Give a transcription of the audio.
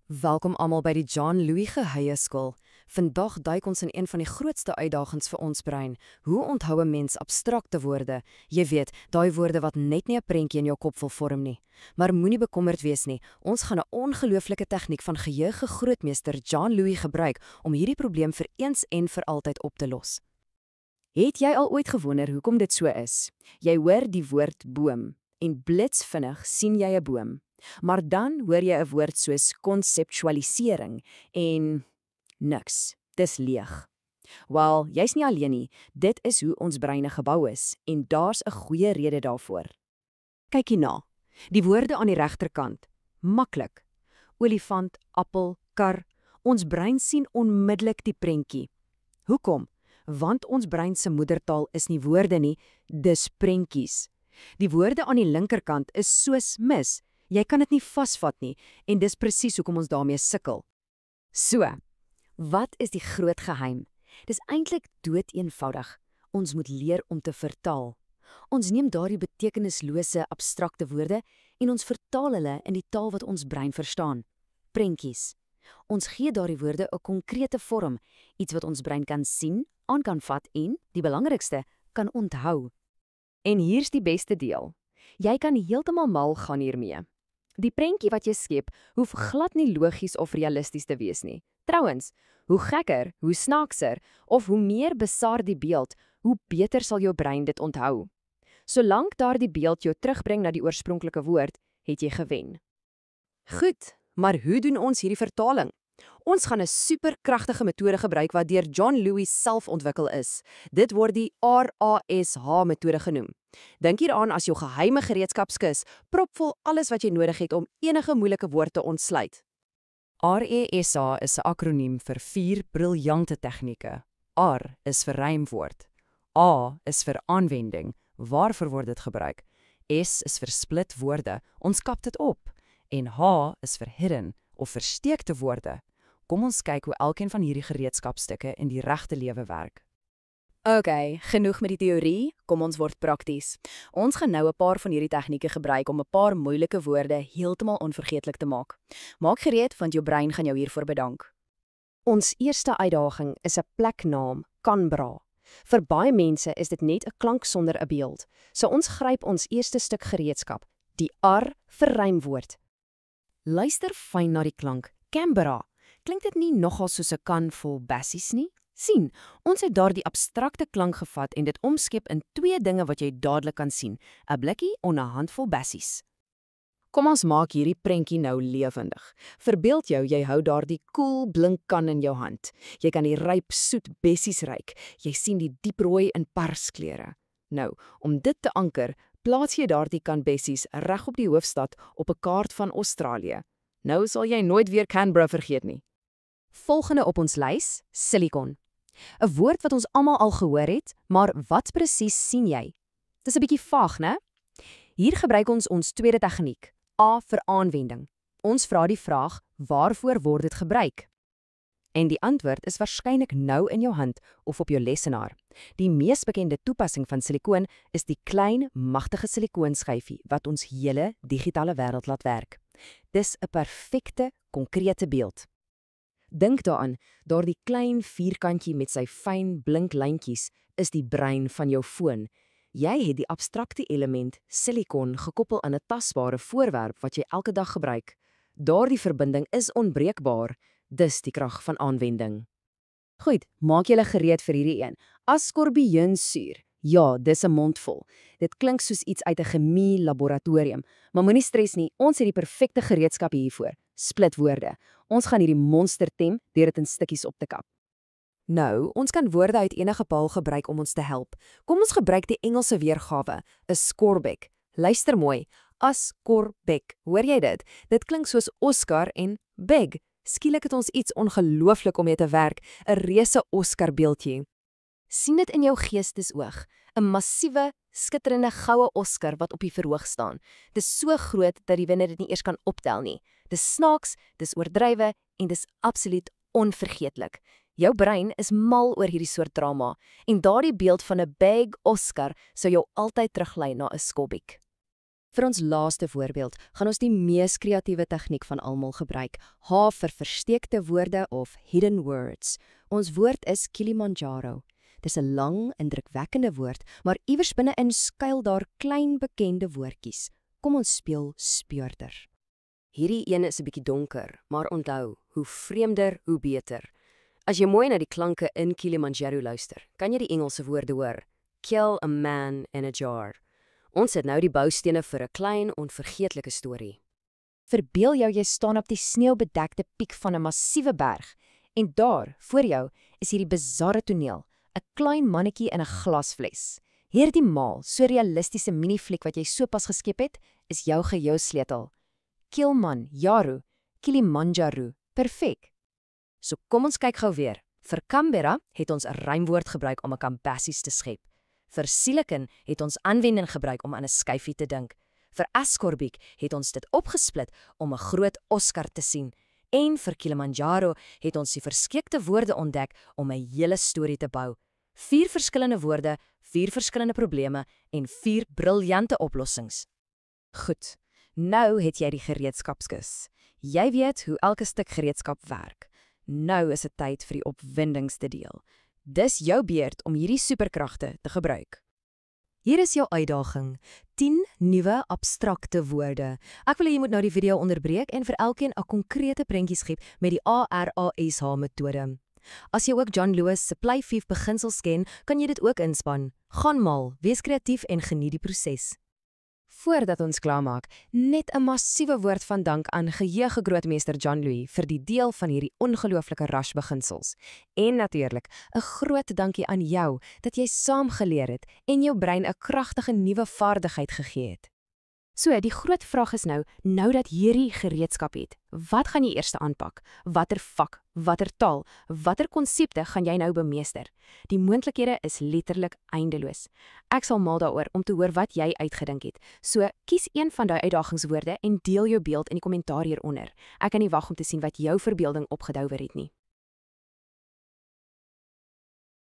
Welkom almal by die John Louis Geheue Skool. Vandag duik ons in een van die grootste uitdagings vir ons brein. Hoe onthou 'n mens abstrakte woorde? Jy weet, daai woorde wat net nie 'n prentjie in jou kop wil vorm nie. Maar moenie bekommerd wees nie. Ons gaan 'n ongelooflike tegniek van geheugegrootmeester John Louis gebruik om hierdie probleem vir eens en vir altyd op te los. Het jy al ooit gewonder hoekom dit so is? Jy hoor die woord boom en blitsvinnig sien jy 'n boom. Maar dan hoor jy 'n woord soos konseptualisering en niks. Dis leeg. Wel, jy's nie alleen nie. Dit is hoe ons breine gebou is en daar's 'n goeie rede daarvoor. Kyk hierna. Die woorde aan die regterkant. Maklik. Olifant, appel, kar. Ons brein sien onmiddellik die prentjie. Hoekom? Want ons brein se moedertaal is nie woorde nie, dis prentjies. Die woorde aan die linkerkant is soos mis. Jy kan dit nie vasvat nie en dis presies hoekom ons daarmee sukkel. So, wat is die groot geheim? Dis eintlik doeteenvoudig. Ons moet leer om te vertaal. Ons neem daardie betekenislose abstrakte woorde en ons vertaal hulle in die taal wat ons brein verstaan. Prentjies. Ons gee daardie woorde 'n konkrete vorm, iets wat ons brein kan sien, aan kan vat en, die belangrikste, kan onthou. En hier's die beste deel. Jy kan heeltemal mal gaan hiermee. Die prentjie wat jy skep, hoef glad nie logies of realisties te wees nie. Trouwens, hoe gekker, hoe snaakser, of hoe meer bizar die beeld, hoe beter sal jou brein dit onthou. Solank daardie beeld jou terugbring na die oorspronklike woord, het jy gewen. Goed, maar hoe doen ons hierdie vertaling? Ons gaan 'n superkragtige metode gebruik wat deur John Louis self ontwikkel is. Dit word die RASH-metode genoem. Dink hieraan as jou geheime gereedskapskis, propvol alles wat jy nodig het om enige moeilike woord te ontsluit. RASH is 'n akroniem vir 4 briljante tegnieke. R is vir rymwoord. A is vir aanwending. Waarvoor word dit gebruik? S is vir split woorde. Ons kap dit op. En H is vir hidden of versteekte woorde. Kom ons kyk hoe elkeen van hierdie gereedskapstukke in die regte lewe werk. OK, genoeg met die teorie, kom ons word prakties. Ons gaan nou 'n paar van hierdie tegnieke gebruik om 'n paar moeilike woorde heeltemal onvergeetlik te maak. Maak gereed, want jou brein gaan jou hiervoor bedank. Ons eerste uitdaging is 'n pleknaam, Canberra. Vir baie mense is dit net 'n klank sonder 'n beeld. So ons gryp ons eerste stuk gereedskap, die R vir rymwoord. Luister fyn na die klank, Canberra. Klink dit nie nogal soos 'n kan vol bassies nie? Sien, ons het daardie abstrakte klank gevat en dit omskep in 2 dinge wat jy dadelik kan sien, 'n blikkie en 'n handvol bassies. Kom ons maak hierdie prentjie nou lewendig. Verbeel jou, jy hou daardie koel blink kan in jou hand. Jy kan die ryp soet bessies ruik. Jy sien die dieprooi en parskleure. Nou, om dit te anker, plaas jy daardie kan bessies reg op die hoofstad op 'n kaart van Australië. Nou sal jy nooit weer Canberra vergeet nie. Volgende op ons lys, silikon. 'n Woord wat ons almal al gehoor het, maar wat presies sien jy? Dis 'n bietjie vaag, né? Hier gebruik ons tweede tegniek, A vir aanwending. Ons vra die vraag, waarvoor word dit gebruik? En die antwoord is waarskynlik nou in jou hand of op jou lesenaar. Die mees bekende toepassing van silikoon is die klein, magtige silikoonskyfie wat ons hele digitale wêreld laat werk. Dis 'n perfekte, konkrete beeld. Dink daaraan, daardie klein vierkantjie met sy fyn blink lyntjies is die brein van jou foon. Jy het die abstrakte element silikon gekoppel aan 'n tasbare voorwerp wat jy elke dag gebruik. Daardie verbinding is onbreekbaar, dis die krag van aanwending. Goed, maak julle gereed vir hierdie een. Ascorbiënsuur. Ja, dis 'n mondvol. Dit klink soos iets uit 'n chemie laboratorium, maar moenie stres nie, ons het die perfekte gereedskap hiervoor. Splitwoorde. Ons gaan hierdie monster tem deur dit in stukkies op te kap. Nou, ons kan woorde uit enige taal gebruik om ons te help. Kom ons gebruik die Engelse weergawe, 'n scoreback. Luister mooi, ascorbeck. Hoor jy dit? Dit klink soos Oscar en beg. Skielik het ons iets ongelooflik om mee te werk, 'n reuse Oscar beeldjie. Sien dit in jou geestesoog, 'n massiewe, skitterende goue Oscar wat op die verhoog staan. Dis so groot dat die wenner dit nie eers kan optel nie. Dis snaaks, dis oordrywe en dis absoluut onvergeetlik. Jou brein is mal oor hierdie soort drama en daardie beeld van 'n big Oscar sou jou altyd teruglei na 'n skobbiek. Vir ons laaste voorbeeld gaan ons die mees kreatiewe tegniek van almal gebruik, H vir versteekte woorde of hidden words. Ons woord is Kilimanjaro. Dis 'n lang, indrukwekkende woord, maar iewers binne-in skuil daar klein bekende woordjies. Kom ons speel speurder. Hierdie een is 'n bietjie donker, maar onthou, hoe vreemder, hoe beter. As jy mooi na die klanke in Kilimanjaro luister, kan jy die Engelse woorde hoor. Kill a man in a jar. Ons het nou die boustene vir 'n klein, onvergeetlike storie. Verbeel jou jy staan op die sneeubedekte piek van 'n massiewe berg en daar, voor jou, is hierdie bizarre toneel, 'n klein mannetjie in 'n glasfles. Hierdie maal, so realistiese minifliek wat jy sopas geskep het, is jou geheuesleutel. Kilimanjaro, Kilimanjaro, perfek. So kom ons kyk gou weer. Vir Canberra het ons 'n rymwoord gebruik om 'n kambassies te skep. Vir silicon het ons aanwending gebruik om aan 'n skyfie te dink. Vir ascorbic het ons dit opgesplit om 'n groot Oscar te sien. En vir Kilimanjaro het ons die verskeikte woorde ontdek om 'n hele storie te bou. 4 verskillende woorde, 4 verskillende probleme en 4 briljante oplossings. Goed, nou het jy die gereedskapskis. Jy weet hoe elke stuk gereedskap werk. Nou is dit tyd vir die opwindings te deel. Dis jou beurt om hierdie superkragte te gebruik. Hier is jou uitdaging. 10 nuwe abstrakte woorde. Ek wil hê jy moet nou die video onderbreek en vir elkeen 'n konkrete prentjie skep met die ARASH metode. As jy ook John Lewis se Play-Fief beginsels ken, kan jy dit ook inspan. Gaan maal, wees kreatief en geniet die proses. Voordat ons klaarmaak, net 'n massiewe woord van dank aan geheugegrootmeester John Louis vir die deel van hierdie ongelooflike Rush beginsels. En natuurlik, 'n groot dankie aan jou dat jy saam geleer het en jou brein 'n kragtige nuwe vaardigheid gegee het. So, die groot vraag is nou dat hierdie gereedskap het, wat gaan jy eers aanpak? Watter vak, watter taal, watter konsepte gaan jy nou bemeester? Die moontlikhede is letterlik eindeloos. Ek sal mal daaroor om te hoor wat jy uitgedink het. So, kies een van daai uitdagingswoorde en deel jou beeld in die kommentaar hieronder. Ek kan nie wag om te sien wat jou verbeelding opgedouwer het nie.